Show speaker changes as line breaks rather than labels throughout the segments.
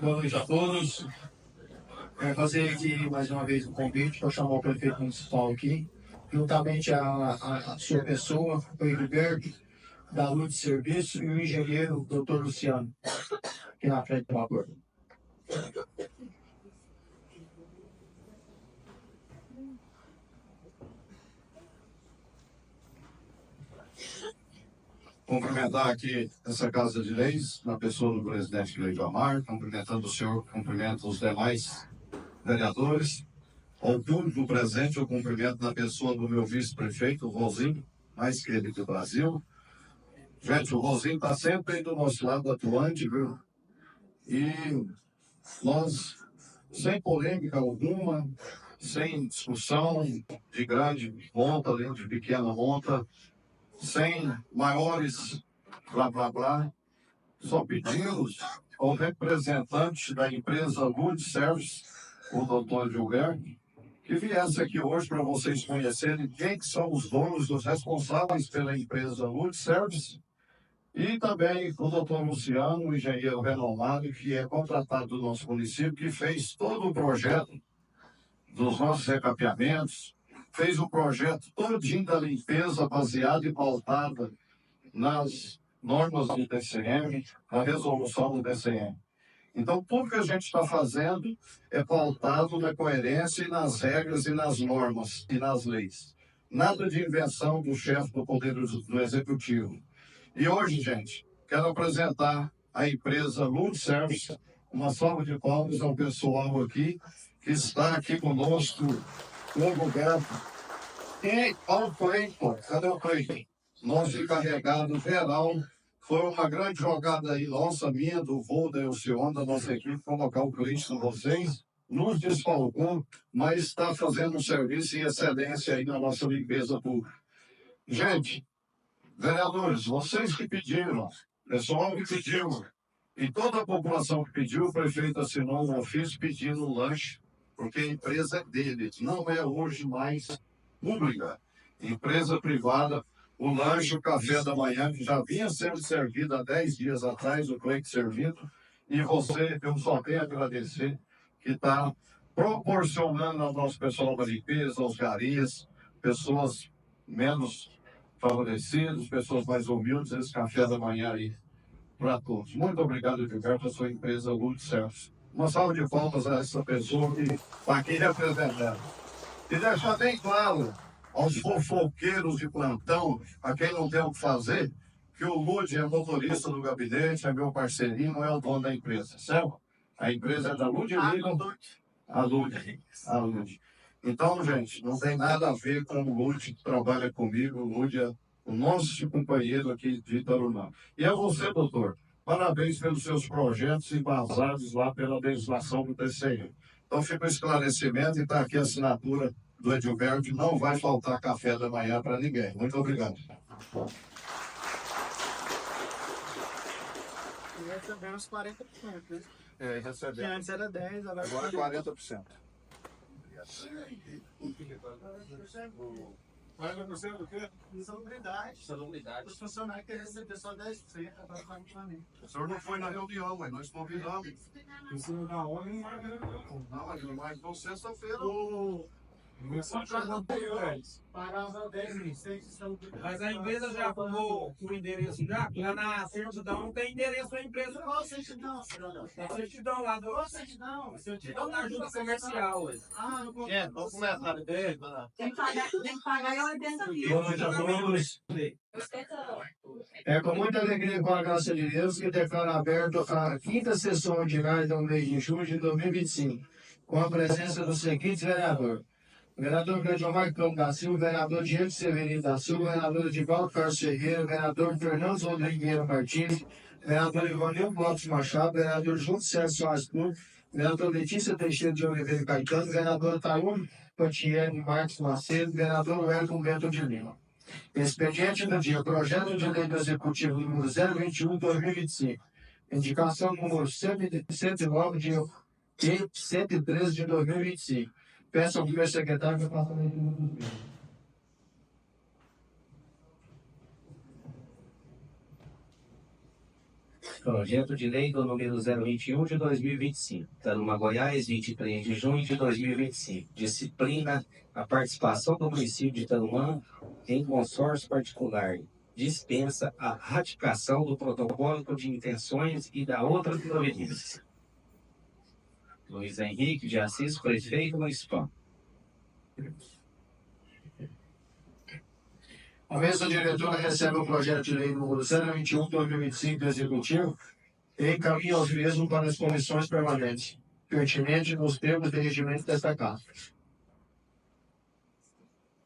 Boa noite a todos. Quero fazer aqui mais uma vez o convite para chamar o prefeito municipal aqui, juntamente a sua pessoa, o Edilberto, da Luz de Serviço, e o engenheiro, o doutor Luciano, aqui na frente do favor.
Cumprimentar aqui essa Casa de Leis, na pessoa do presidente Leite Amar, cumprimentando o senhor, cumprimento os demais vereadores. Ao público presente, eu cumprimento na pessoa do meu vice-prefeito, o Rosinho, mais querido do Brasil. Gente, o Rosinho está sempre aí do nosso lado atuante, viu? E nós, sem polêmica alguma, sem discussão de grande monta, nem de pequena monta, sem maiores blá blá blá, só pedimos ao representante da empresa Lud Service, o doutor Gilberto, que viesse aqui hoje para vocês conhecerem quem que são os donos, os responsáveis pela empresa Lud Service, e também o doutor Luciano, o engenheiro renomado, que é contratado do nosso município, que fez todo o projeto dos nossos recapeamentos, fez o projeto todinho da limpeza baseado e pautada nas normas do DCM, na resolução do DCM. Então, tudo que a gente está fazendo é pautado na coerência e nas regras e nas normas e nas leis. Nada de invenção do chefe do Poder do Executivo. E hoje, gente, quero apresentar a empresa Lud Service. Uma salva de palmas ao pessoal aqui que está aqui conosco, o Roberto. E ao Cleiton, cadê o Cleiton? Nosso encarregado geral. Foi uma grande jogada aí, nossa, minha, do voo da Elcion, da nossa equipe, colocar o Cleiton com vocês. Nos desfalcou, mas está fazendo um serviço em excelência aí na nossa limpeza pública. Gente, vereadores, vocês que pediram, pessoal que pediu, e toda a população que pediu, o prefeito assinou um ofício pedindo um lanche, porque a empresa é dele, não é hoje mais pública, empresa privada. O lanche, o café da manhã, que já vinha sendo servido há 10 dias atrás, o Cleiton servindo, e você, eu só tenho a agradecer, que está proporcionando ao nosso pessoal da limpeza, aos garis, pessoas menos favorecidas, pessoas mais humildes, esse café da manhã aí para todos. Muito obrigado, Gilberto, a sua empresa Lud Service. Uma salva de palmas a essa pessoa que está aqui representando. E deixar bem claro aos fofoqueiros de plantão, a quem não tem o que fazer, que o Lud é motorista do gabinete, é meu parceirinho, não é o dono da empresa, certo? A empresa é da Lud Legal. A Lud. Então, gente, não tem nada a ver com o Lud que trabalha comigo. O Lud é o nosso companheiro aqui de Itarunã. E a você, doutor, parabéns pelos seus projetos embasados lá pela legislação do TCM. Então, fica o esclarecimento e está aqui a assinatura do Edilberto. Não vai faltar café da manhã para ninguém. Muito obrigado.
E recebemos 40%, né?
É,
Que
recebemos.
antes era 10, agora
Agora 40%.
40% do quê? Insalubridade.
Salubridade.
Os funcionários querem receber só 10%, agora vai para mim.
O senhor não foi na reunião, mas nós convidamos.
Isso não dá hora, não vai ver.
Não, mas não vai então sexta-feira.
Pagava 10%, insalubridade.
Mas a empresa já arrumou o endereço já? Lá na certidão não tem endereço da empresa.
Qual certidão, cidadão?
Na certidão lá do.
Qual certidão?
Certidão da ajuda comercial. Ué.
Ah, não consigo.
Vamos começar.
Tem que pagar em 80 mil.
Boa noite a todos. É com muita alegria, com a graça de Deus, que declaro aberto a quinta sessão ordinária do mês de julho de 2025, com a presença dos seguintes vereadores. Vereador Cleiton Campos da Silva, vereador Diego Severino da Silva, vereador Edivaldo Carlos Ferreira, vereador Fernando Rodrigues Martins, vereador Ivanildo Lopes Machado, vereador João César Soares Clube, vereador Letícia Teixeira de Oliveira Caetano, vereador Taúme Pantieri Marques Macedo, vereador Wellington Bento de Lima. Expediente do dia, projeto de lei do Executivo número 021/2025, indicação número 109 de 113 de 2025. Peço ao primeiro secretário que faça a leitura dos mesmos.
Projeto de Lei do número 021 de 2025, Tarumã, Goiás, 23 de junho de 2025. Disciplina a participação do município de Tarumã em consórcio particular. Dispensa a ratificação do protocolo de intenções e da outra providência. Luiz Henrique de Assis, prefeito municipal.
A mesa diretora recebe o projeto de lei número 021/2025 do Executivo e encaminha aos mesmos para as comissões permanentes, pertinentes nos termos de regimento destacado.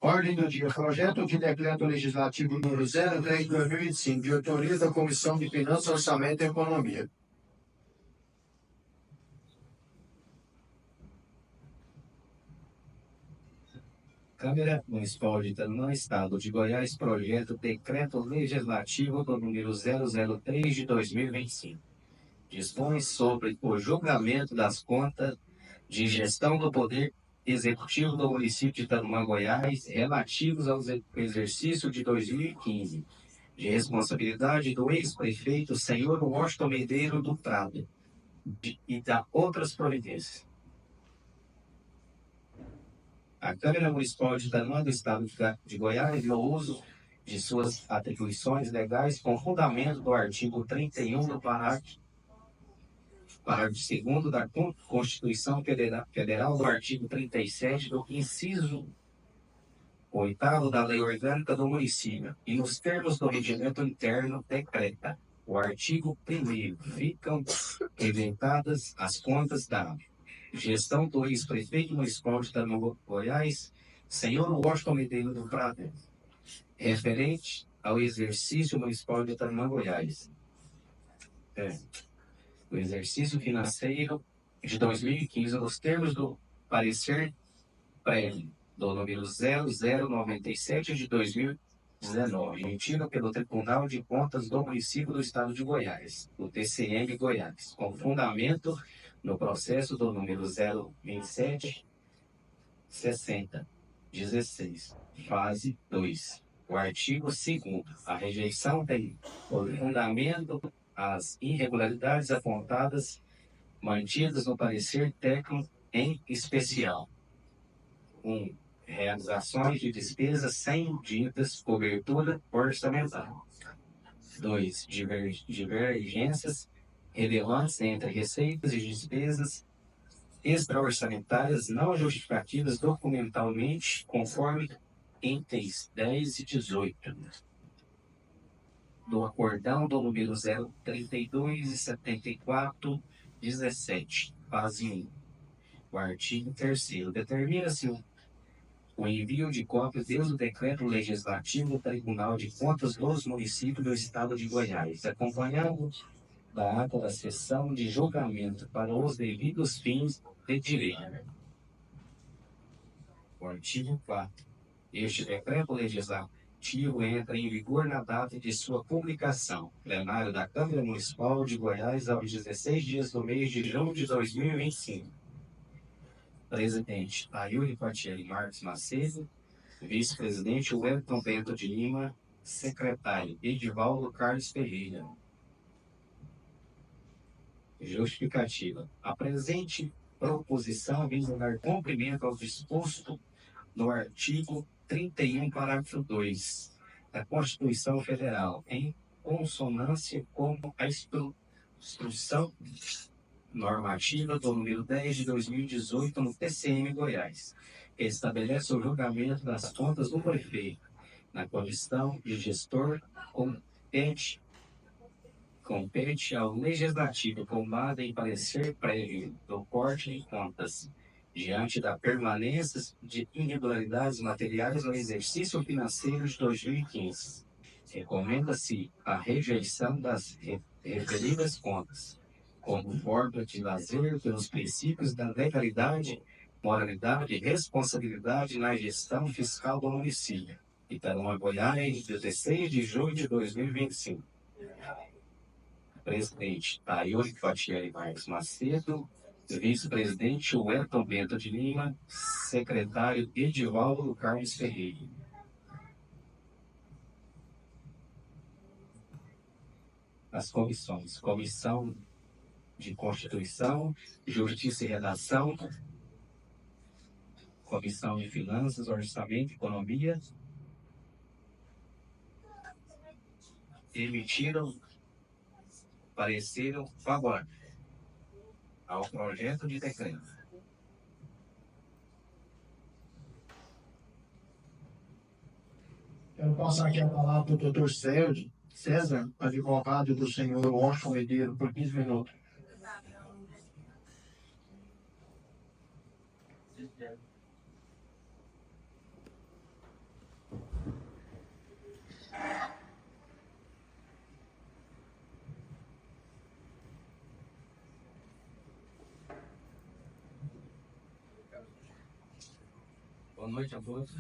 Ordem do dia. Projeto de decreto legislativo número 03/2025, de autoria da Comissão de Finanças, Orçamento e Economia.
Câmara Municipal de Tarumã, Estado de Goiás, projeto Decreto Legislativo do número 003 de 2025. Dispõe sobre o julgamento das contas de gestão do Poder Executivo do município de Tarumã, Goiás, relativos ao exercício de 2015, de responsabilidade do ex-prefeito senhor Washington Medeiros do Prado, e da outras providências. A Câmara Municipal de Tarumã do Estado de Goiás, no uso de suas atribuições legais, com fundamento do artigo 31 do parágrafo 2º da Constituição Federal, do artigo 37 do inciso 8º da Lei Orgânica do Município, e nos termos do regimento interno, decreta: o artigo 1º, ficam inventadas as contas da gestão do ex-prefeito municipal de Tarumã, Goiás, senhor Washington Medeiros do Prado, referente ao exercício municipal de Tarumã, Goiás. O exercício financeiro de 2015, nos termos do parecer prévio do número 0097 de 2019, emitido pelo Tribunal de Contas do Município do Estado de Goiás, o TCM Goiás, com fundamento no processo do número 0276016, fase 2. O artigo 2º, a rejeição tem por fundamento as irregularidades apontadas, mantidas no parecer técnico, em especial: 1. Realizações de despesas sem ditas cobertura orçamentária. 2. Divergências relevantes entre receitas e despesas extra-orçamentárias não justificativas documentalmente, conforme itens 10 e 18 do acordão do número 032 e 7417, fase 1. O artigo 3º, determina-se o envio de cópias do decreto legislativo do Tribunal de Contas dos municípios do Estado de Goiás, acompanhado da ata da sessão de julgamento para os devidos fins de direito. O artigo 4. Este decreto legislativo entra em vigor na data de sua publicação. Plenário da Câmara Municipal de Goiás, aos 16 dias do mês de junho de 2025. Presidente: Ayuri Patieri Marques Macedo. Vice-presidente: Wellington Bento de Lima. Secretário: Edivaldo Carlos Ferreira. Justificativa: a presente proposição visa dar cumprimento ao disposto no artigo 31, parágrafo 2 da Constituição Federal, em consonância com a instrução normativa do número 10 de 2018 no TCM Goiás, que estabelece o julgamento das contas do prefeito na condição de gestor. Compete ao legislativo, com base em parecer prévio do Corte de Contas, diante da permanência de irregularidades materiais no exercício financeiro de 2015. Recomenda-se a rejeição das referidas contas, como forma de lazer pelos princípios da legalidade, moralidade e responsabilidade na gestão fiscal do município. Tarumã, Goiás, 16 de junho de 2025. Presidente: Ayuri Patieri Marques Macedo. Vice-presidente: Wellington Bento de Lima. Secretário: Edivaldo Carlos Ferreira. as comissões. Comissão de Constituição, Justiça e Redação, Comissão de Finanças, Orçamento e Economia, emitiram parecer favorável ao projeto de decreto.
Quero passar aqui a palavra para o doutor César, advogado do senhor Washington Medeiros, por 15 minutos.
Boa noite a todos.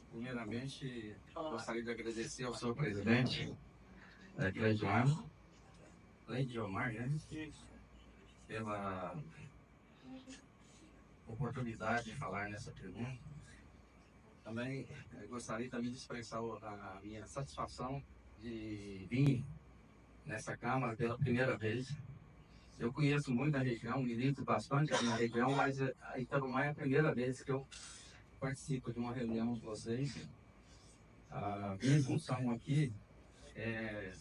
Primeiramente, gostaria de agradecer ao senhor presidente, Cleidiomar, né, pela oportunidade de falar nessa tribuna. Também gostaria de expressar a minha satisfação de vir nessa Câmara pela primeira vez. Eu conheço muito a região, milito bastante na região, mas a Itarumã é a primeira vez que eu participo de uma reunião com vocês. A minha função aqui é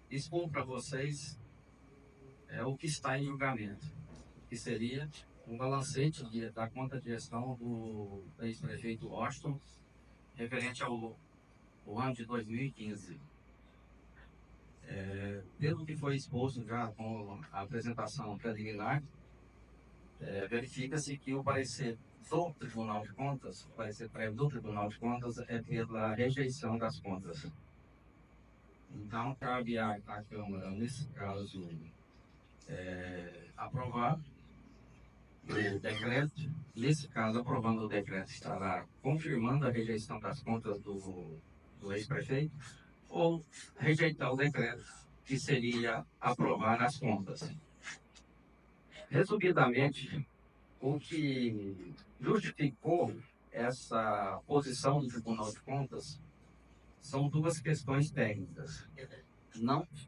expor para vocês o que está em julgamento, que seria um balancete da conta de gestão do ex-prefeito Washington, referente ao ano de 2015. Pelo que foi exposto já com a apresentação preliminar, verifica-se que o parecer do Tribunal de Contas, o parecer prévio do Tribunal de Contas é pela rejeição das contas. Então, cabe à Câmara, nesse caso, aprovar o decreto. Nesse caso, aprovando o decreto, estará confirmando a rejeição das contas do ex-prefeito, ou rejeitar o decreto, que seria aprovar as contas. Resumidamente, o que justificou essa posição do Tribunal de Contas são duas questões técnicas.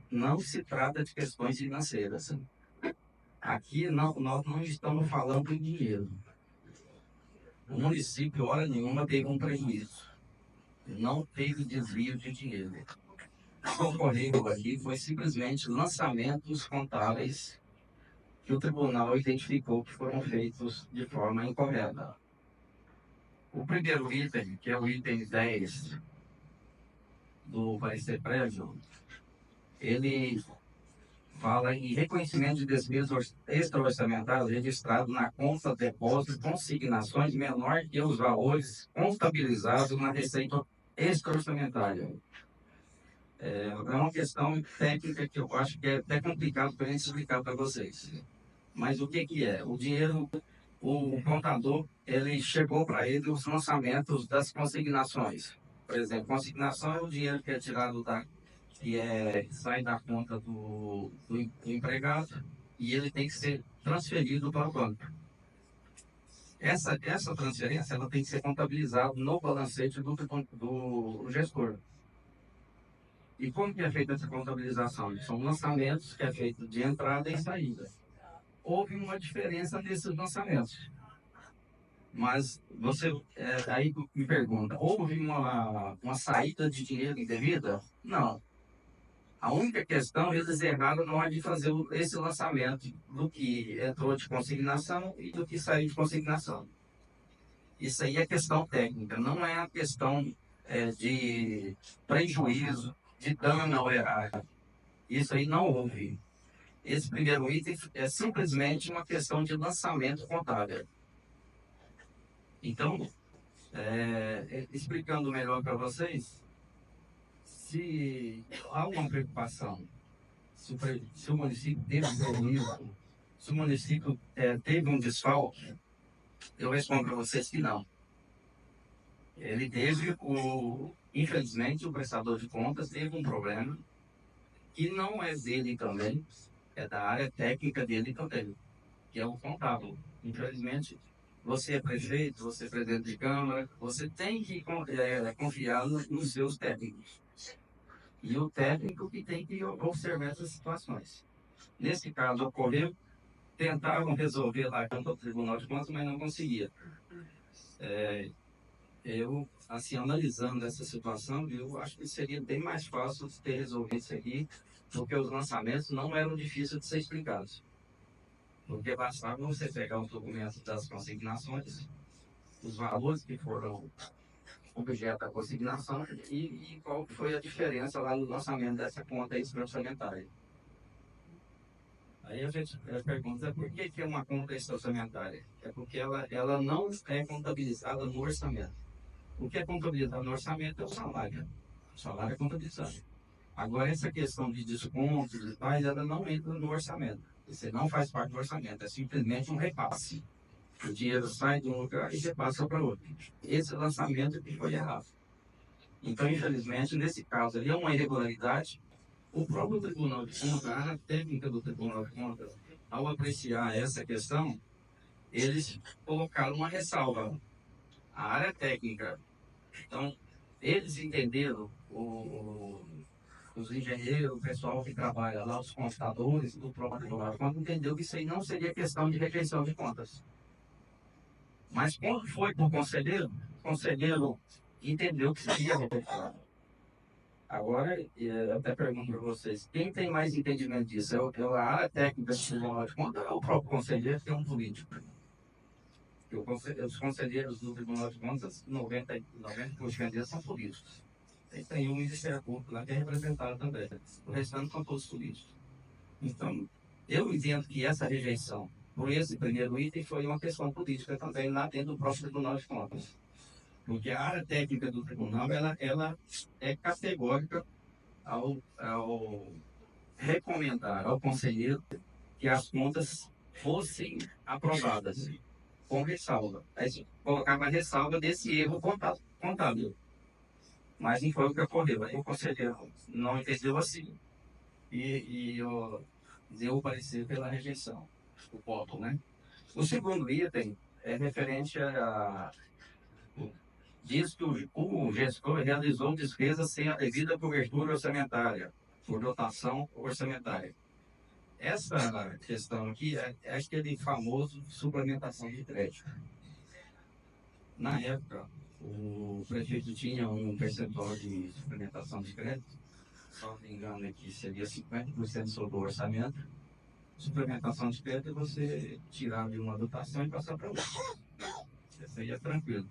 Não se trata de questões financeiras. Aqui nós não estamos falando em dinheiro. O município, hora nenhuma, teve um prejuízo. Não teve desvio de dinheiro. O que ocorreu aqui foi simplesmente lançamentos contábeis que o tribunal identificou que foram feitos de forma incorreta. O primeiro item, que é o item 10 do parecer prévio, ele fala em reconhecimento de despesas extra-orçamentárias registrado na conta depósito de consignações menor que os valores contabilizados na receita extra-orçamentária. É uma questão técnica que eu acho que é até complicado para a gente explicar para vocês. Mas o que é? O dinheiro, o contador, ele chegou para ele os lançamentos das consignações. Por exemplo, consignação é o dinheiro que é tirado sai da conta do empregado e ele tem que ser transferido para o banco. Essa transferência ela tem que ser contabilizada no balancete do gestor. E como que é feita essa contabilização? São lançamentos que é feito de entrada e saída. Houve uma diferença nesses lançamentos. Mas você aí me pergunta, houve uma saída de dinheiro indevida? Não. A única questão, eles erraram na hora de fazer esse lançamento do que entrou de consignação e do que saiu de consignação. Isso aí é questão técnica, não é a questão de prejuízo, de dano ao erário. Isso aí não houve. Esse primeiro item é simplesmente uma questão de lançamento contábil. Então, explicando melhor para vocês, se há uma preocupação, se o município teve um prejuízo, se o município teve um desfalque, eu respondo para vocês que não. Ele teve, infelizmente, o prestador de contas teve um problema que não é dele também, é da área técnica dele também, que é o contábil. Infelizmente, você é prefeito, você é presidente de câmara, você tem que confiar nos seus técnicos. e o técnico que tem que observar essas situações. Nesse caso, ocorreu, tentaram resolver lá junto ao Tribunal de Contas, mas não conseguia. Eu, assim, analisando essa situação, eu acho que seria bem mais fácil de ter resolvido isso aqui, porque os lançamentos não eram difíceis de ser explicados. Porque bastava você pegar os documentos das consignações, os valores que foram objeto da consignação e qual foi a diferença lá no lançamento dessa conta extra-orçamentária. Aí a gente pergunta por que é uma conta extra-orçamentária? É porque ela não é contabilizada no orçamento. O que é contabilizado no orçamento é o salário. O salário é contabilizado. Agora, essa questão de descontos e tais, ela não entra no orçamento. Você não faz parte do orçamento, é simplesmente um repasse. O dinheiro sai de um lugar e repassa para outro. Esse lançamento que foi errado. Então, infelizmente, nesse caso ali é uma irregularidade. O próprio Tribunal de Contas, a área técnica do Tribunal de Contas, ao apreciar essa questão, eles colocaram uma ressalva. A área técnica. Então, eles entenderam, os engenheiros, o pessoal que trabalha lá, os contadores do próprio Tribunal de Contas, entendeu que isso aí não seria questão de rejeição de contas. Mas quando foi para o conselheiro entendeu que seria rejeição. Agora, eu até pergunto para vocês, quem tem mais entendimento disso? É a área técnica do Tribunal de Contas ou é o próprio conselheiro que é um político? Os conselheiros do Tribunal de Contas, 90% deles são políticos. Tem um Ministério Público lá que é representado também. O restante são todos políticos. Então, eu entendo que essa rejeição por esse primeiro item foi uma questão política também lá dentro do próprio Tribunal de Contas. Porque a área técnica do tribunal, ela é categórica ao recomendar ao conselheiro que as contas fossem aprovadas, com ressalva. Aí colocava a ressalva desse erro contábil. Mas não foi o que ocorreu. Aí o conselheiro não entendeu assim e deu o parecer pela rejeição, o voto, né? O segundo item é referente a... Diz que o gestor realizou despesas sem a devida cobertura orçamentária, por dotação orçamentária. Essa questão aqui é aquele famoso suplementação de crédito. Na época, o prefeito tinha um percentual de suplementação de crédito, se não me engano aqui seria 50% sobre o orçamento. Suplementação de crédito é você tirar de uma dotação e passar para outra. Isso aí é tranquilo.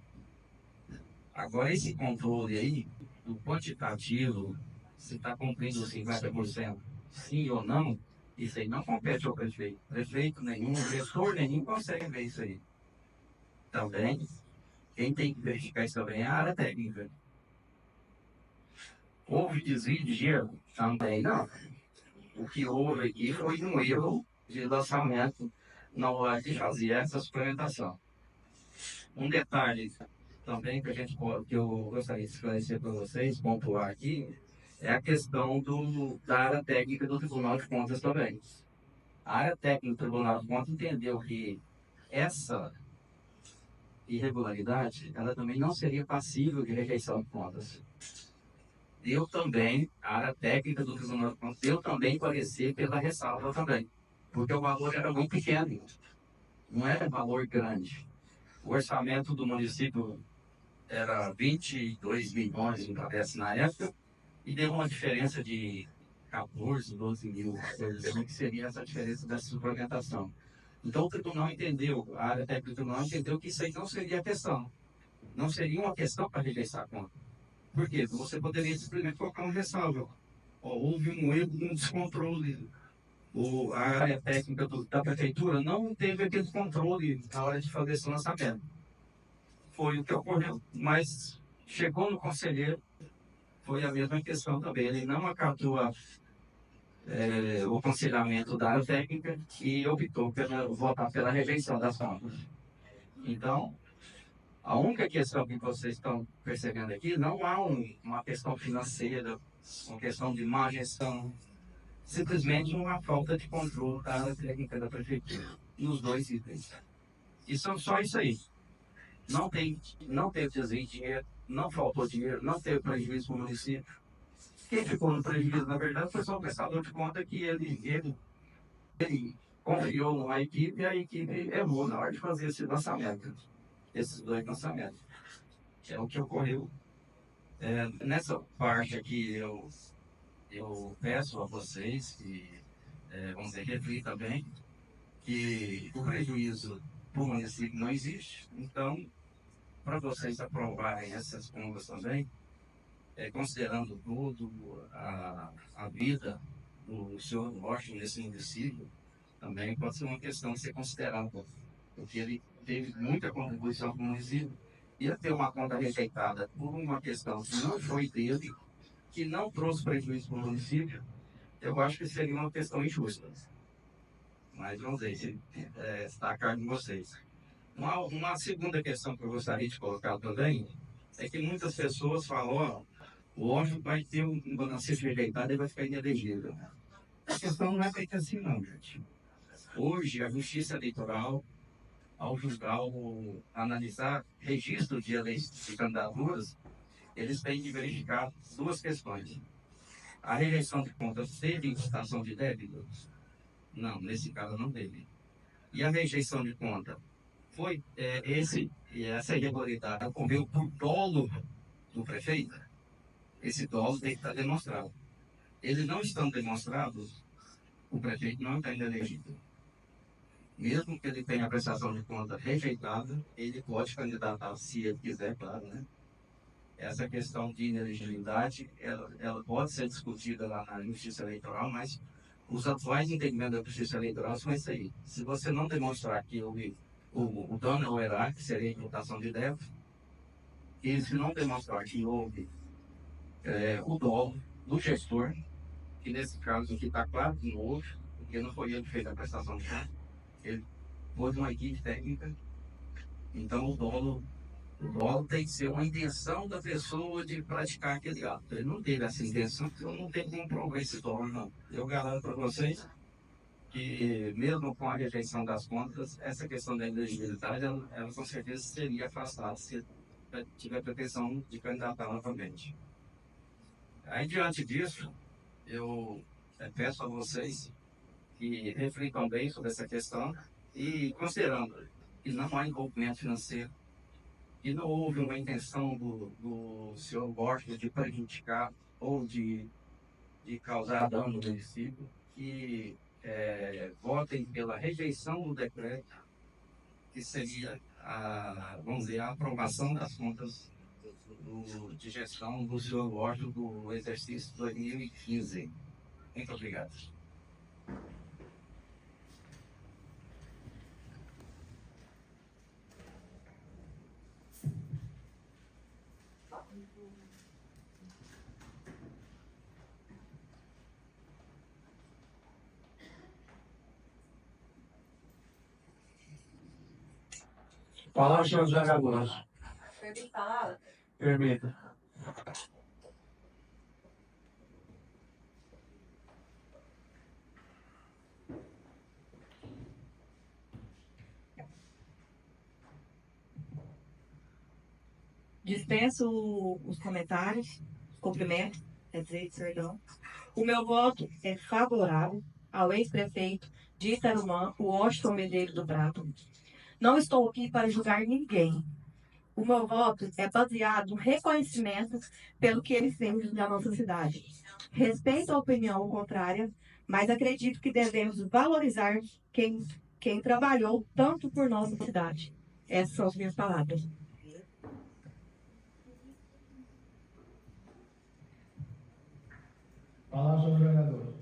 Agora, esse controle aí, do quantitativo, se está cumprindo 50%, sim ou não, isso aí não compete ao prefeito. Prefeito nenhum, gestor nenhum consegue ver isso aí. Também, quem tem que verificar isso também é a área técnica. Houve desvio de dinheiro? Também não. O que houve aqui foi um erro de lançamento na hora de fazer essa suplementação. Um detalhe também que eu gostaria de esclarecer para vocês, pontuar aqui, é a questão da área técnica do Tribunal de Contas também. A área técnica do Tribunal de Contas entendeu que essa irregularidade, ela também não seria passível de rejeição de contas. Deu também, a área técnica do Tribunal de Contas, deu também parecer pela ressalva também, porque o valor era muito pequeno, não era valor grande. O orçamento do município era 22 milhões, me parece, na época, e deu uma diferença de 14, 12 mil, que seria essa diferença dessa suplementação. Então o tribunal entendeu, a área técnica do tribunal entendeu que isso aí não seria a questão. Não seria uma questão para rejeitar a conta. Por quê? Você poderia simplesmente colocar uma ressalva. Houve um erro, um descontrole. A área técnica da prefeitura não teve aquele controle na hora de fazer esse lançamento. Foi o que ocorreu. Mas chegou no conselheiro, foi a mesma questão também. Ele não acatou o aconselhamento da área técnica e optou votar pela rejeição das contas. Então, a única questão que vocês estão percebendo aqui, não há uma questão financeira, uma questão de má gestão, simplesmente uma falta de controle da área técnica da prefeitura, nos dois itens. E são só isso aí. Não teve desvio de dinheiro, não faltou dinheiro, não teve prejuízo para o município. Quem ficou no prejuízo, na verdade, foi só o prestador de conta que ele confiou numa equipe e a equipe errou na hora de fazer esse lançamento, esses dois lançamentos. É o que ocorreu. Nessa parte aqui, eu peço a vocês que, vamos dizer, reflitam bem, que o prejuízo para o município não existe. Então, para vocês aprovarem essas contas também, considerando tudo, a vida do senhor Washington nesse município, também pode ser uma questão de ser considerada, porque ele teve muita contribuição para o município. Ia ter uma conta rejeitada por uma questão que não foi dele, que não trouxe prejuízo para o município, eu acho que seria uma questão injusta. Mas vamos ver se está a cargo de vocês. Uma segunda questão que eu gostaria de colocar também é que muitas pessoas falam, ó, o Washington vai ter um balancete rejeitado e vai ficar inelegível. A questão não é feita assim não, gente. Hoje, a Justiça Eleitoral, ao julgar ou analisar registro de candidaturas, eles têm de verificar duas questões. A rejeição de contas teve incitação de débito? Não, nesse caso não teve. E a rejeição de conta foi essa irregularidade ocorreu por dolo do prefeito? Esse dolo tem que estar demonstrado. Ele não estando demonstrado, o prefeito não está inelegível. Mesmo que ele tenha a prestação de conta rejeitada, ele pode candidatar, se ele quiser, claro, né? Essa questão de inelegibilidade, ela pode ser discutida lá na Justiça Eleitoral, mas os atuais entendimentos da Justiça Eleitoral são esse aí. Se você não demonstrar que houve o dano ao erário, que seria a imputação de débito, e se não demonstrar que houve o dolo do gestor, que nesse caso aqui está claro que não houve, porque não foi ele que fez a prestação de conta, ele pôs uma equipe técnica. Então o dolo tem que ser uma intenção da pessoa de praticar aquele ato. Ele não teve essa intenção, então não tem como provar esse dolo, não. Eu garanto para vocês que, mesmo com a rejeição das contas, essa questão da inelegibilidade, ela com certeza seria afastada se tiver pretensão de candidatar novamente. Aí, diante disso, eu peço a vocês que reflitam bem sobre essa questão e, considerando que não há envolvimento financeiro, que não houve uma intenção do senhor Borges de prejudicar ou de causar dano no município, que votem pela rejeição do decreto, que seria vamos dizer, a aprovação das contas de gestão do senhor Borges do exercício 2015. Muito obrigado.
Palavra, senhor José Gagoso.
Permite falar?
Permita.
Dispenso os comentários, cumprimentos, quer dizer, perdão. O meu voto é favorável ao ex-prefeito de Itarumã, o Washington Medeiros do Prato. Não estou aqui para julgar ninguém. O meu voto é baseado no reconhecimento pelo que ele fez na nossa cidade. Respeito a opinião contrária, mas acredito que devemos valorizar quem trabalhou tanto por nossa cidade. Essas são as minhas palavras.
Palavra, senhor vereador.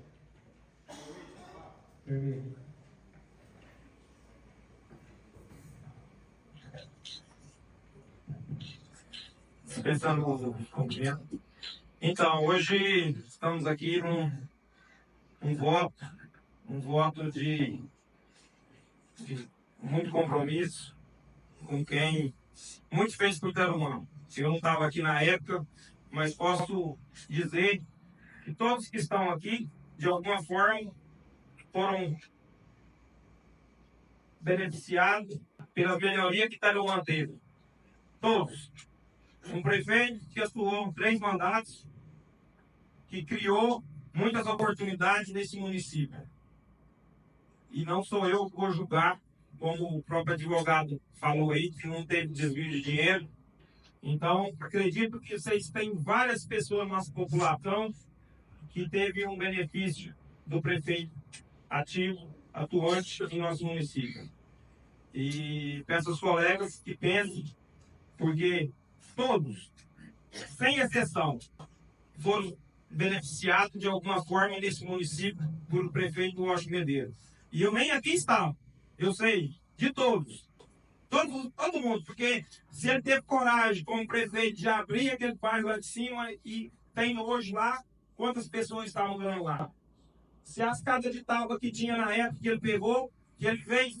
Permita.
Dispensando o cumprimento. Então, hoje estamos aqui num voto de muito compromisso com quem muito fez por Itarumã. Eu não estava aqui na época, mas posso dizer que todos que estão aqui, de alguma forma, foram beneficiados pela melhoria que Itarumã teve. Todos. Um prefeito que atuou 3 mandatos, que criou muitas oportunidades nesse município. E não sou eu que vou julgar, como o próprio advogado falou aí, que não teve desvio de dinheiro. Então, acredito que vocês têm várias pessoas na nossa população que teve um benefício do prefeito ativo, atuante em nosso município. E peço aos colegas que pensem, porque todos, sem exceção, foram beneficiados de alguma forma nesse município por o prefeito Washington Medeiros. E eu nem aqui estava, eu sei de todos. Todo mundo, porque se ele teve coragem, como prefeito, de abrir aquele bairro lá de cima e tem hoje lá, quantas pessoas estavam morando lá? Se as casas de tábua que tinha na época que ele pegou, que ele fez,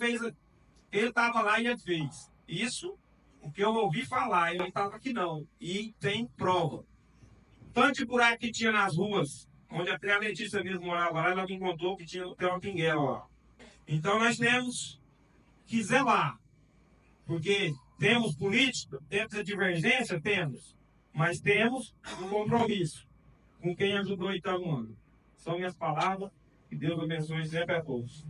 ele estava lá e ele fez. Isso, o que eu ouvi falar, ele não estava aqui não. E tem prova. Tanto de buraco que tinha nas ruas, onde até a Letícia mesmo morava lá, ela me contou que tinha uma pinguela lá. Então nós temos que zelar. Porque temos política, temos a divergência, temos. Mas temos um compromisso com quem ajudou Itaúna. São minhas palavras. Que Deus abençoe sempre a todos.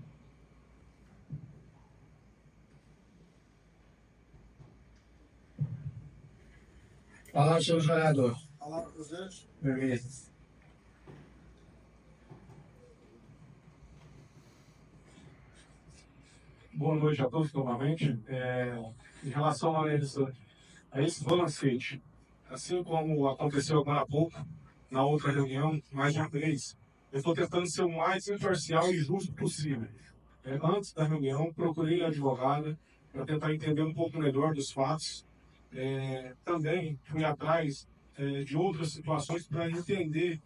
Palavra, senhor vereador.
Palavra, presidente.
Beleza.
Boa noite a todos novamente. Em relação a esse balancete, assim como aconteceu agora há pouco, na outra reunião, mais de uma vez, eu estou tentando ser o mais imparcial e justo possível. Antes da reunião, procurei a advogada para tentar entender um pouco melhor dos fatos. Também fui atrás de outras situações para entender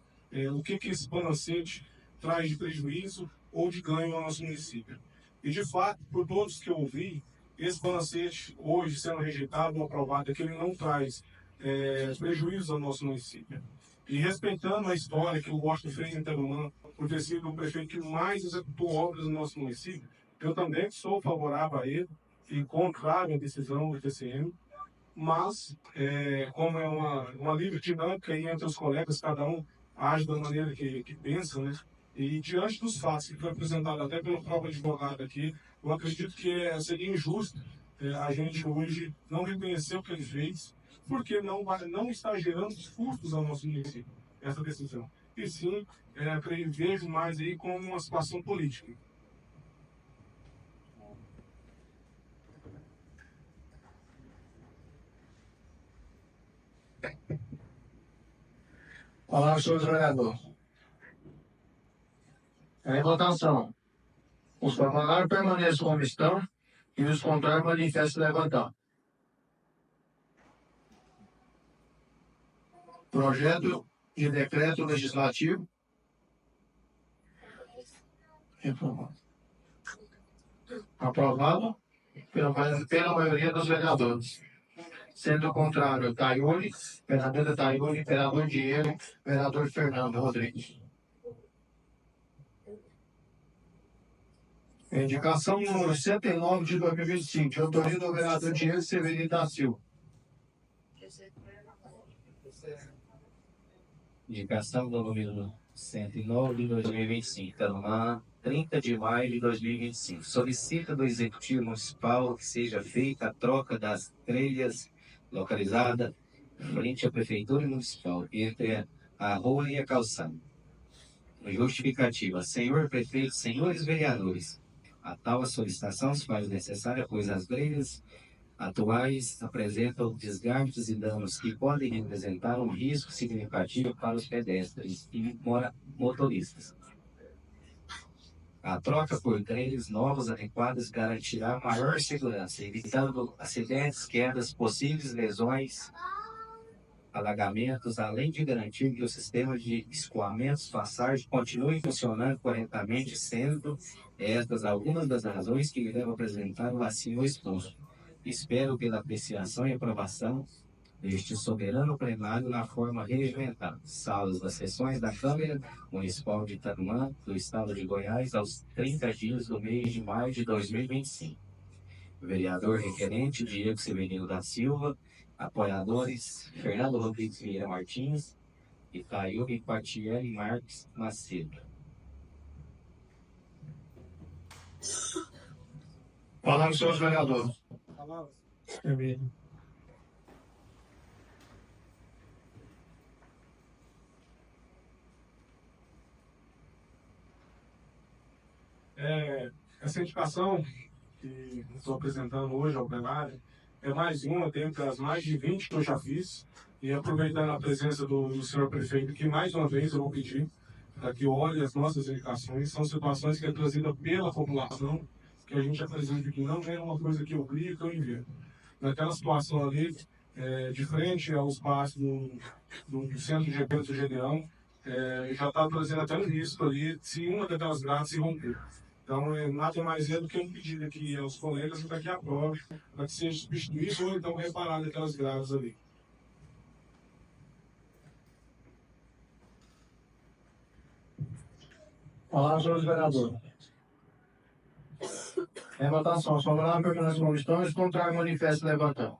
o que esse balancete traz de prejuízo ou de ganho ao nosso município. E, de fato, por todos que eu ouvi, esse balancete, hoje sendo rejeitado ou aprovado, é que ele não traz prejuízo ao nosso município. E respeitando a história que o Washington fez em Tarumã, por ter sido o prefeito que mais executou obras no nosso município, eu também sou favorável a ele e contrário à decisão do TCM, mas, como é uma livre dinâmica aí entre os colegas, cada um age da maneira que pensa, né? E diante dos fatos que foi apresentado até pelo próprio advogado aqui, eu acredito que seria injusto a gente hoje não reconhecer o que ele fez, porque não está gerando custos ao nosso município, essa decisão. E sim, vejo mais aí como uma situação política.
Palavra, senhor vereador. Em votação. Os favoráveis permaneçam como estão e os contrários manifestem levantar. Projeto de decreto legislativo. Aprovado pela maioria dos vereadores. Sendo contrário, Taione, vereadora Taione, vereador Diego, vereador Fernando Rodrigues. Indicação número 109 de 2025, de autoria do vereador Diego Severino da Silva.
Indicação do número 109 de 2025, Tarumã, 30 de maio de 2025. Solicita do Executivo Municipal que seja feita a troca das trilhas localizada frente à Prefeitura Municipal entre a rua e a calçada. Justificativa. Senhor Prefeito, senhores vereadores, a tal solicitação se faz necessária, pois as grelhas atuais apresentam desgastes e danos que podem representar um risco significativo para os pedestres e motoristas. A troca por grelhas novas adequadas garantirá maior segurança, evitando acidentes, quedas, possíveis lesões, alagamentos, além de garantir que o sistema de escoamentos, passagem continue funcionando corretamente, sendo estas algumas das razões que levam a apresentar o acima exposto. Espero pela apreciação e aprovação deste soberano plenário na forma regimentada. Salas das sessões da Câmara Municipal de Tarumã, do Estado de Goiás, aos 30 dias do mês de maio de 2025. Vereador requerente Diego Severino da Silva, apoiadores Fernando Rodrigues Vieira Martins Itaíri Patieri Marques Macedo.
Palavra aos senhores vereadores.
Vermelho.
Essa indicação que estou apresentando hoje ao plenário é mais uma dentre as mais de 20 que eu já fiz. E aproveitando a presença do senhor prefeito, que mais uma vez eu vou pedir para que olhe as nossas indicações. São situações que é trazida pela população, que a gente apresenta que não é uma coisa que eu crio, que eu invento. Naquela situação ali, de frente ao espaço do centro de eventos do Gedeão, já está trazendo até no risco ali, se uma daquelas grades se romper. Então, nada mais é do que um pedido aqui aos colegas para que aprove, para que seja substituído ou então reparado aquelas grades ali.
Palavra aos senhores vereadores. Em votação, favorável permanece como estão, os contrários manifestam levantando.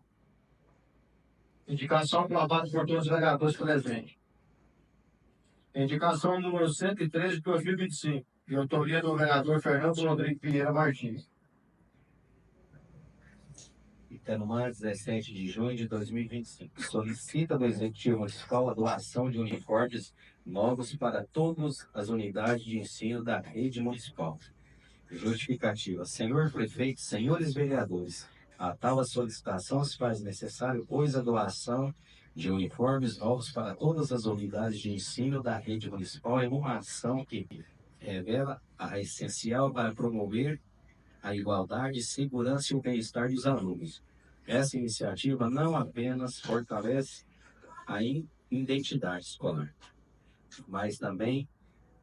Indicação aprovada por todos os vereadores presentes. Indicação número 113 de 2025, de autoria do vereador Fernando Rodrigues Pinheiro Martins.
Itanumã, 17 de junho de 2025. Solicita do Executivo Municipal a doação de uniformes novos para todas as unidades de ensino da rede municipal. Justificativa. Senhor Prefeito, senhores vereadores, a tal solicitação se faz necessário, pois a doação de uniformes novos para todas as unidades de ensino da rede municipal é uma ação que revela a essencial para promover a igualdade, segurança e o bem-estar dos alunos. Essa iniciativa não apenas fortalece a identidade escolar, mas também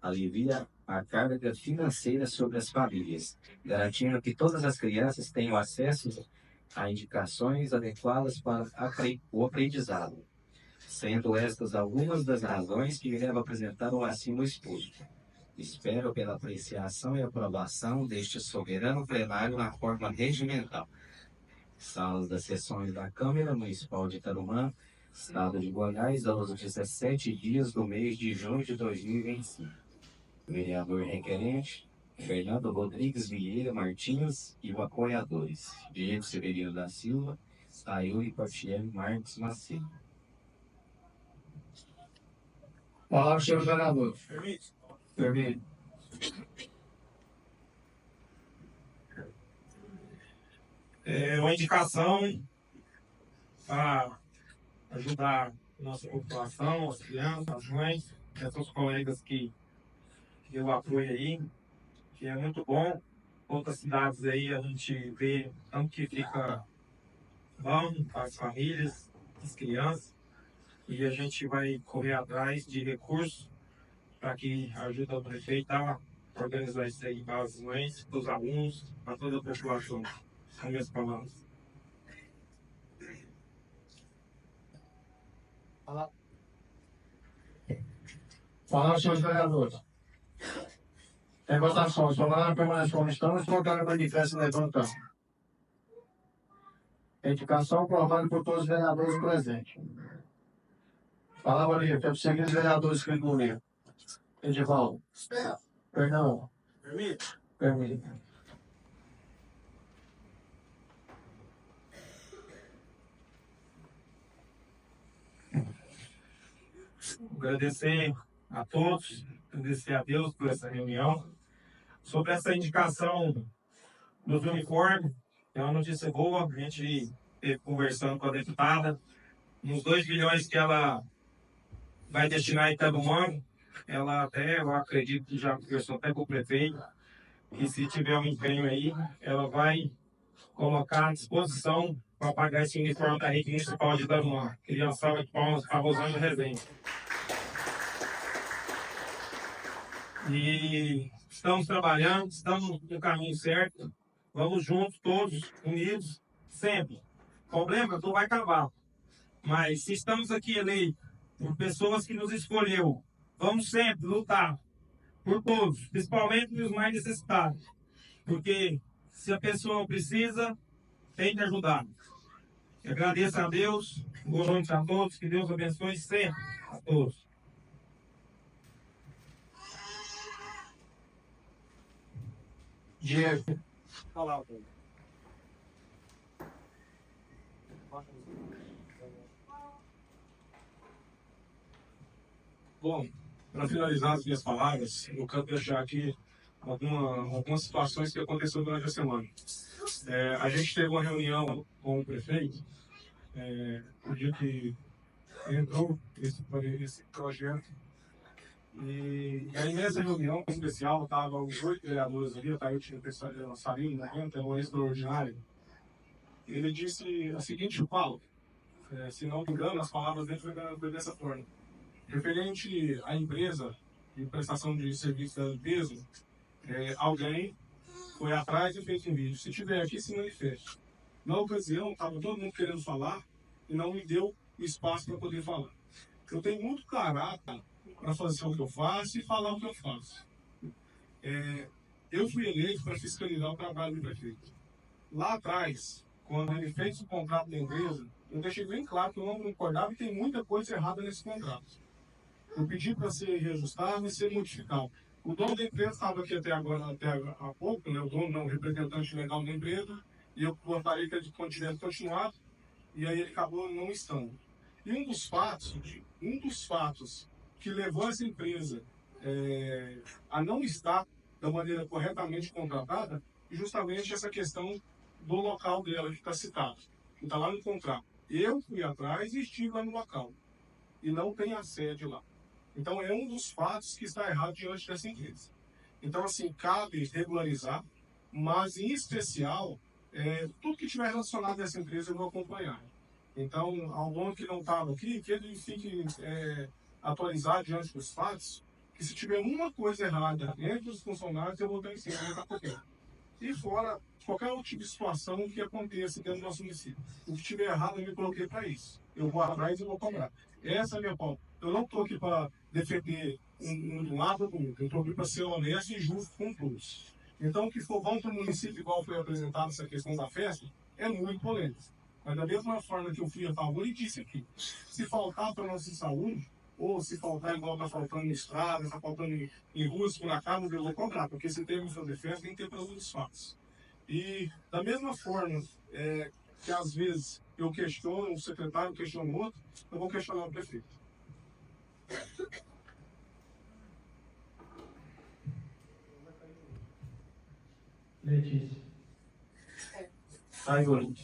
alivia a carga financeira sobre as famílias, garantindo que todas as crianças tenham acesso a indicações adequadas para o aprendizado, sendo estas algumas das razões que levam a apresentar o acima exposto. Espero pela apreciação e aprovação deste soberano plenário na forma regimental. Salas das sessões da Câmara Municipal de Tarumã, Estado de Goiás, aos 17 dias do mês de junho de 2025. Vereador requerente, Fernando Rodrigues Vieira Martins e os apoiadores, Diego Severino da Silva, Itaíri Patieri Marques Macedo.
Palavra aos senhores vereadores.
Permite?
Permite.
Uma indicação para ajudar a nossa população, as crianças, as mães, esses colegas que eu apoio aí, que é muito bom. Outras cidades aí a gente vê tanto que fica bom para as famílias, as crianças, e a gente vai correr atrás de recursos para que ajude o prefeito a organizar isso aí para as mães, para os alunos, para toda a população. São minhas palavras.
Palavra aos senhores vereadores. Em votação, os favoráveis permanecem como estão, os contrários manifestam levantando. Indicação aprovada por todos os vereadores presentes. Palavra livre, para os seguintes vereadores inscritos no livro. Edivaldo. Perdão.
Permite?
Permite.
Agradecer a todos, agradecer a Deus por essa reunião. Sobre essa indicação dos uniformes, é uma notícia boa. A gente esteve conversando com a deputada, nos 2 bilhões que ela vai destinar a Itanumã, ela até, eu acredito que já conversou até com o prefeito, que se tiver um empenho aí, ela vai colocar à disposição para pagar esse uniforme da rede municipal de Itanumã. Queria uma salva de palmas para a Rosângela Rezende. E estamos trabalhando, estamos no caminho certo, vamos juntos, todos unidos, sempre. O problema não vai acabar, mas se estamos aqui eleitos por pessoas que nos escolheu, vamos sempre lutar por todos, principalmente os mais necessitados, porque se a pessoa precisa, tem que ajudar. Eu agradeço a Deus, boa noite a todos, que Deus abençoe sempre a todos.
Diego.
Falar, bom, para finalizar as minhas palavras, eu quero deixar aqui algumas situações que aconteceram durante a semana. A gente teve uma reunião com o prefeito, no dia que entrou esse projeto, e aí nessa reunião especial estavam os 8 vereadores ali, eu tinha o Sarinho, era uma extraordinária. Ele disse a seguinte fala, se não me engano, as palavras dele foi dessa forma. Referente à empresa de prestação de serviço da limpeza, alguém foi atrás e fez um vídeo. Se tiver aqui, se manifeste. Na ocasião, estava todo mundo querendo falar e não me deu o espaço para poder falar. Eu tenho muito caráter para fazer o que eu faço e falar o que eu faço. Eu fui eleito para fiscalizar o trabalho do prefeito. Lá atrás, quando ele fez o contrato da empresa, eu deixei bem claro que eu não concordava e tem muita coisa errada nesse contrato. Eu pedi para ser reajustado e ser modificado. O dono da empresa estava aqui até há pouco, né? O dono não, o representante legal da empresa, e eu gostaria que ele tivesse continuado, e aí ele acabou não estando. E um dos fatos que levou essa empresa a não estar da maneira corretamente contratada é justamente essa questão do local dela, que está citado, que está lá no contrato. Eu fui atrás e estive lá no local, e não tem a sede lá. Então, é um dos fatos que está errado diante dessa empresa. Então, assim, cabe regularizar, mas, em especial, tudo que tiver relacionado a essa empresa eu vou acompanhar. Então, ao longo que não estava aqui, que ele fique atualizado diante dos fatos, que se tiver uma coisa errada entre os funcionários, eu vou estar em cima, eu vou estar cobrando. E fora qualquer outro tipo de situação que aconteça dentro do nosso município. O que estiver errado, eu me coloquei para isso. Eu vou atrás e vou cobrar. Essa é a minha pauta. Eu não estou aqui para defender um lado ou do outro. Eu estou aqui para ser honesto e justo com todos. Então, o que for bom para o município, igual foi apresentado essa questão da festa, é muito polêmico. Mas da mesma forma que eu fui a favor e disse aqui, se faltar para a nossa saúde, ou se faltar igual está faltando em estrada, está faltando em ruas, por acaso, eu vou cobrar, porque se tem que fazer festa, tem que ter para os fatos. E da mesma forma que às vezes eu questiono, o secretário questiona o outro, eu vou questionar o prefeito.
Letícia. Vai, Gordon.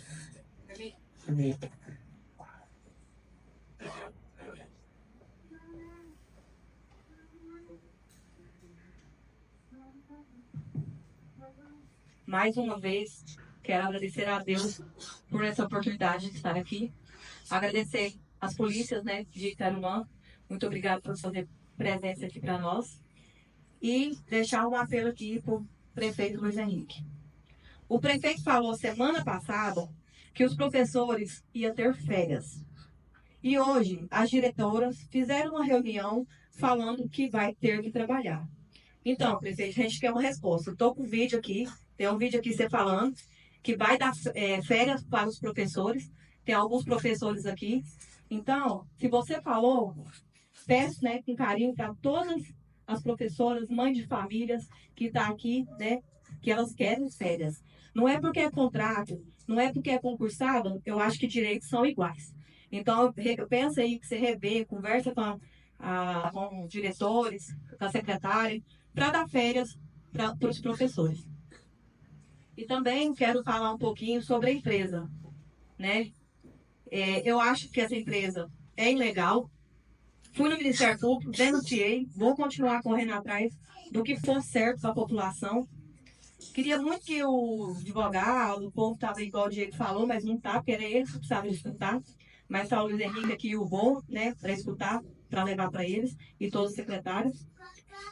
Mais uma vez, quero agradecer a Deus por essa oportunidade de estar aqui. Agradecer às polícias, né, de Itarumã. Muito obrigado por fazer presença aqui para nós. E deixar um apelo aqui para o prefeito Luiz Henrique. O prefeito falou semana passada que os professores iam ter férias. E hoje, as diretoras fizeram uma reunião falando que vai ter que trabalhar. Então, prefeito, a gente quer uma resposta. Estou com o vídeo aqui, tem um vídeo aqui você falando que vai dar férias para os professores. Tem alguns professores aqui. Então, se você falou, peço, né, com carinho para todas as professoras, mães de famílias que estão aqui, né, que elas querem férias. Não é porque é contrato, não é porque é concursado, eu acho que direitos são iguais. Então, pensa aí que você revê, conversa com os diretores, com a secretária, para dar férias para os professores. E também quero falar um pouquinho sobre a empresa, né? Eu acho que essa empresa é ilegal. Fui no Ministério Público, denunciei, vou continuar correndo atrás do que for certo para a população. Queria muito que o advogado, o povo estava igual o Diego falou, mas não está, porque era ele que precisava escutar. Mas está o Luiz Henrique aqui e o Bom, né, para escutar, para levar para eles, e todos os secretários.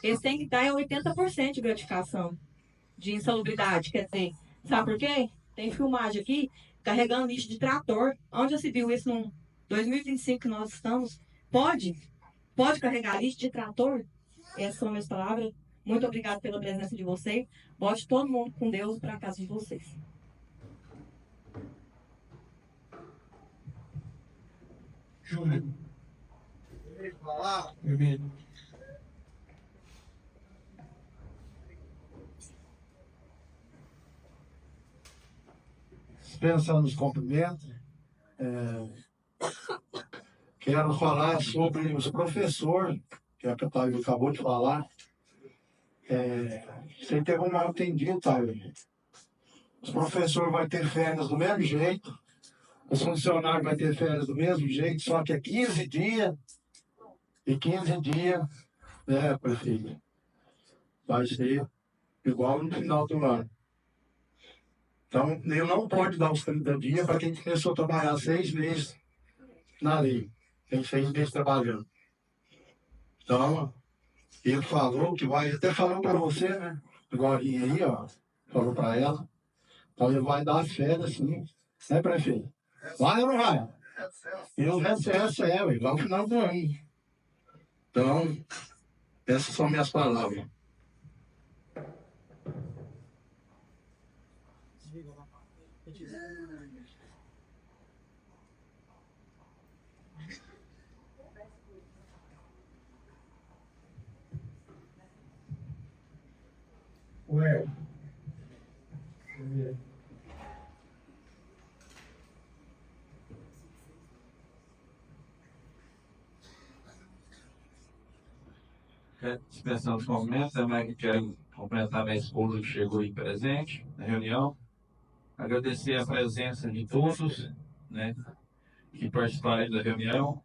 Eles têm que dar 80% de gratificação de insalubridade, quer dizer, sabe por quê? Tem filmagem aqui, carregando lixo de trator. Onde já se viu isso no 2025 que nós estamos? Pode carregar lixo de trator? Essas são minhas palavras. Muito obrigada pela presença de vocês. Bote todo mundo com Deus para a casa de vocês.
Júlio.
Falar,
Vermelho. dispensando os cumprimentos. Quero falar sobre os professores, que a Catarina acabou de falar. Sem ter um mal entendido, tá? Os professores vão ter férias do mesmo jeito, os funcionários vão ter férias do mesmo jeito, só que é 15 dias, e 15 dias, né, prefeito? Vai ser igual no final do ano. Então, ele não pode dar os 30 dias para quem começou a trabalhar 6 meses na lei. Tem 6 meses trabalhando. Então, ele falou que vai, até falou para você, né? Glorinha aí, ó, falou para ela. Então, ele vai dar as férias, sim. Né, prefeito? Vai ou não vai? E o recesso vai no final do ano. Então, essas são minhas palavras. Ué.
Dispensando os cumprimentos, também quero cumprimentar minha esposa que chegou aí presente na reunião. Agradecer a presença de todos, né, que participaram da reunião.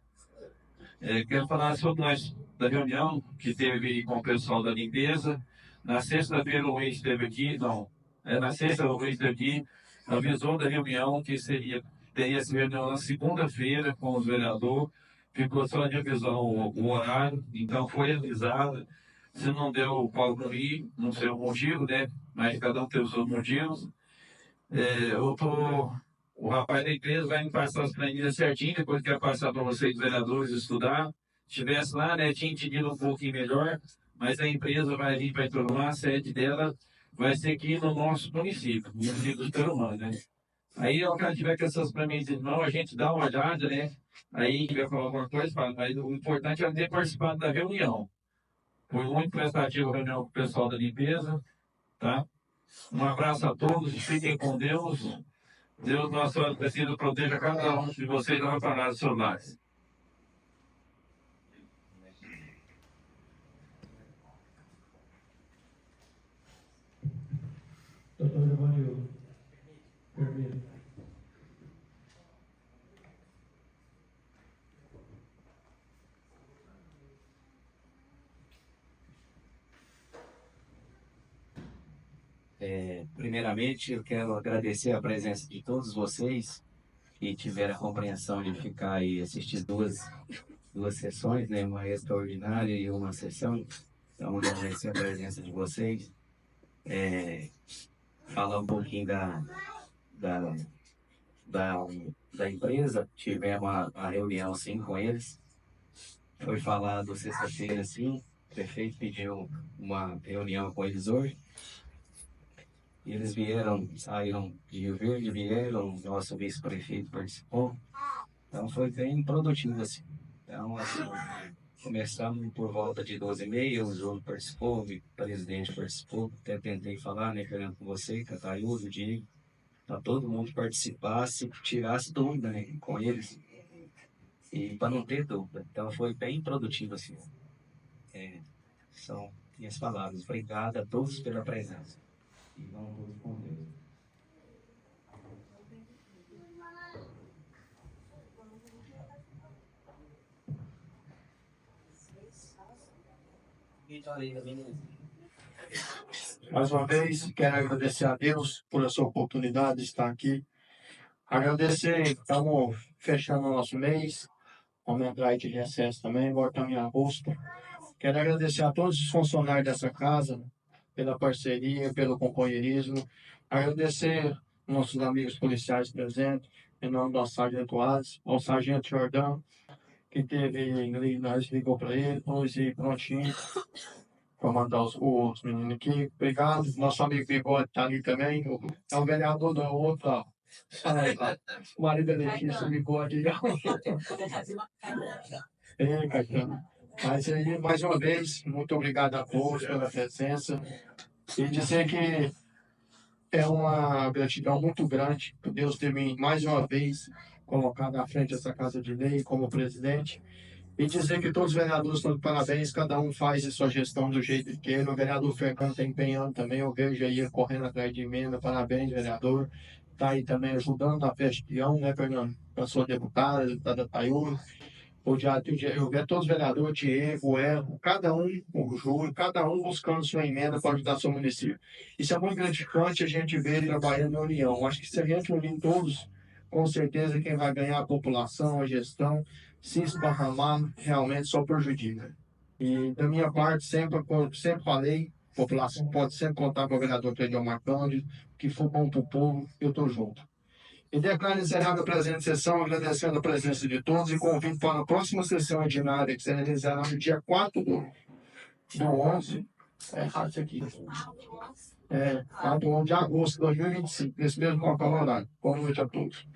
Quero falar sobre nós da reunião que teve com o pessoal da limpeza. Na sexta-feira o Luiz esteve aqui, na sexta o Luiz esteve aqui, avisou da reunião que teria essa reunião na segunda-feira com os vereadores. Ficou só de avisar o horário, então foi avisado. Se não deu para ir, não sei o motivo, né? Mas cada um tem os seus motivos. O rapaz da empresa vai me passar as planilhas certinho, depois quer passar para vocês, vereadores, estudar. Se estivesse lá, né, tinha entendido um pouquinho melhor, mas a empresa vai vir para Itarumã, a sede dela vai ser aqui no nosso município, município do Itarumã, né? Aí, o cara tiver com essas planilhas de mão, a gente dá uma olhada, né? Aí, tiver falar alguma coisa, fala, mas o importante é ter participado da reunião. Foi muito prestativa a reunião com o pessoal da limpeza, tá? Um abraço a todos, fiquem com Deus. Deus, nosso Senhor, preciso proteja cada um de vocês na parada dos seus lares.
Doutor Evanildo, permita.
Primeiramente, eu quero agradecer a presença de todos vocês que tiveram a compreensão de ficar aí assistir duas sessões, né? Uma extraordinária e uma sessão. Então, agradecer a presença de vocês. Falar um pouquinho da empresa. Tivemos uma reunião, sim, com eles. Foi falado sexta-feira, sim. O prefeito pediu uma reunião com eles hoje. E eles saíram de Rio Verde, vieram, nosso vice-prefeito participou. Então foi bem produtivo, assim. Então, assim, começamos por volta de 12h30, o Júlio participou, o presidente participou, até tentei falar, né, querendo com você, Cataiúdo, o Diego, para todo mundo participasse, tirasse dúvida, né, com eles, e para não ter dúvida. Então foi bem produtivo, assim. São minhas palavras. Obrigado a todos pela presença. E vamos todos com Deus.
Mais uma vez, quero agradecer a Deus por essa oportunidade de estar aqui. Agradecer, estamos fechando o nosso mês, vamos entrar aí de recesso também, voltamos em agosto. Quero agradecer a todos os funcionários dessa casa, pela parceria, pelo companheirismo. Agradecer nossos amigos policiais presentes, em nome do Sargento Ades, ao Sargento Jordão, que teve, nós ligou para ele, pôs aí prontinho, para mandar os outros meninos aqui. Obrigado. Nosso amigo Bigode está ali também, é o vereador da outra, ó. O marido da Letícia, o Bigode. Caetano. Mas aí, mais uma vez, muito obrigado a todos pela presença. E dizer que é uma gratidão muito grande por Deus ter me, mais uma vez, colocado à frente dessa Casa de Lei como presidente. E dizer que todos os vereadores estão de parabéns, cada um faz a sua gestão do jeito que quer. O vereador Fernando está empenhando também, eu vejo aí ele correndo atrás de emenda. Parabéns, vereador. Está aí também ajudando a festa de Peão, né, Fernando? A sua deputada Tayuri. Eu vejo todos os vereadores, o Diego, o Erro, cada um, o Júlio, cada um buscando sua emenda para ajudar seu município. Isso é muito gratificante a gente ver trabalhando na união. Acho que se a gente unir todos, com certeza quem vai ganhar é a população, a gestão. Se esparramar, realmente só prejudica. E da minha parte, sempre falei, a população pode sempre contar com o vereador Cleiton Marcândido, que for bom para o povo, eu estou junto. E declaro encerrada a presente sessão, agradecendo a presença de todos e convido para a próxima sessão ordinária, que será realizada no dia 4 do 11, errado aqui. 4 de agosto de 2025, nesse mesmo local horário. Boa noite a todos.